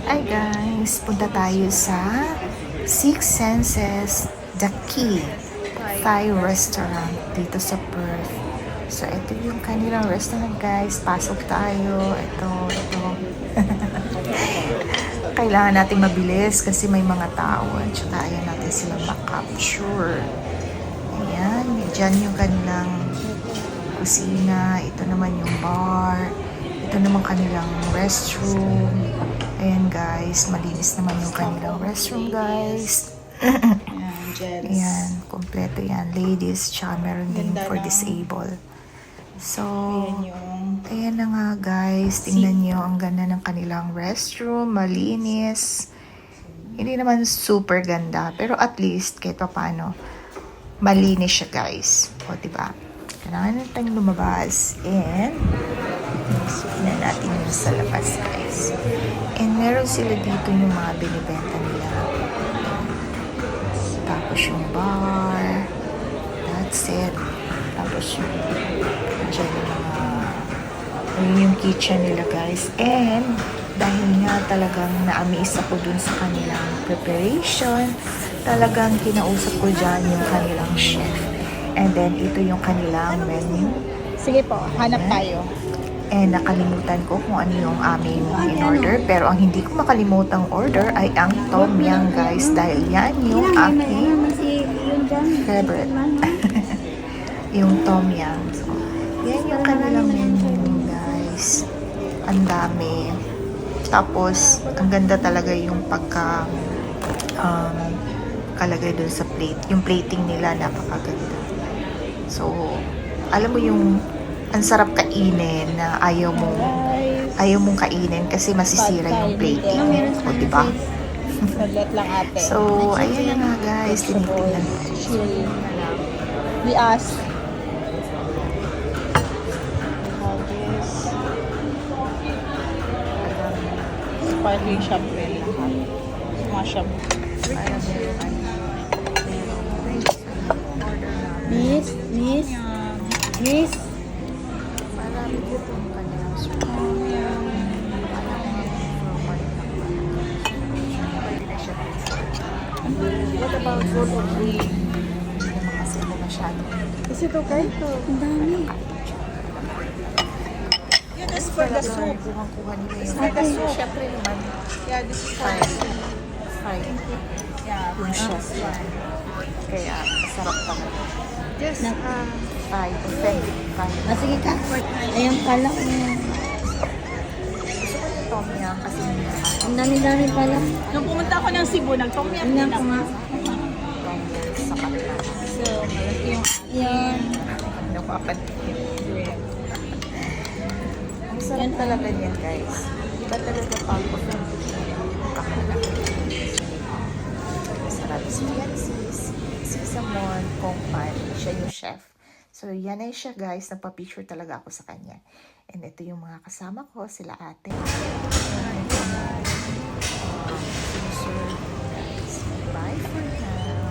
Hi guys, punta tayo sa Six Senses The Key Thai Restaurant dito sa Perth. So, ito yung kanilang restaurant guys. Pasok tayo. Ito. Kailangan natin mabilis kasi may mga tao. At saka ayaw natin sila makapture. Ayan, dyan yung kanilang kusina. Ito naman yung bar. Ito naman kanilang restroom. Ayan guys, malinis naman yung kanilang restroom guys. Ayan, kompleto yan. Ladies, tsaka meron din for disabled. So, ayan na nga guys. Tingnan nyo, ang ganda ng kanilang restroom. Malinis. Hindi naman super ganda. Pero at least, kahit pa paano, malinis siya guys. O, diba? Kailangan natin lumabas. And, tignan natin yung sa labas guys. And meron sila dito yung mga binibenta nila. Tapos yung bar. That's it. Tapos yung dyan yung mga ayun yung kitchen nila guys. And dahil nga talagang na-amaze ako dun sa kanilang preparation, talagang kinausap ko dyan yung kanilang chef. And then ito yung kanilang menu. Sige po, hanap tayo. And nakalimutan ko kung ano yung aming in-order. Pero ang hindi ko makalimutang order ay ang Tom Yum guys. Dahil yan yung aking favorite. Yung Tom Yum. So, yan yung kanilang menu guys. Ang dami. Tapos, ang ganda talaga yung pagka kalagay dun sa plate. Yung plating nila napakaganda. So, alam mo yung ang sarap kainin na ayaw mong kainin kasi masisira yung plating. O, diba? Saglit lang ate. So, ayan na nga guys. Tinitingnan ko. We ask. Sparkling champagne lahat. Mga champagne. Miss. Marami dito yung kanilang What about food or drink? Hindi naman kasi mo masyado. Kasi ito kahit ang dami. Yeah, that's for the soup. Kuha nila yung for the soup. Siyempre naman. Yeah, this is Fine. Yeah, Yung chef. Kaya masarap talaga. Just fine. Authentic fine. sige ka. Ayan pala. Gusto ko yung Tom Yum kasi hindi naman Ang dami-dami pala. Nung pumunta ako ng Cebu, nag-tom yum Tingnan din ko ako. nga. sa kanila. So, malaki yung Yan. Napapansin. Ang sarap talaga niyan guys. Iba talaga pag authentic yung kakailan. Sarap. Si yan si Samon Kongpan. Siya yung chef. So yan ay siya guys. Nagpa-picture talaga ako sa kanya. And ito yung mga kasama ko. Sila ate. Bye for now.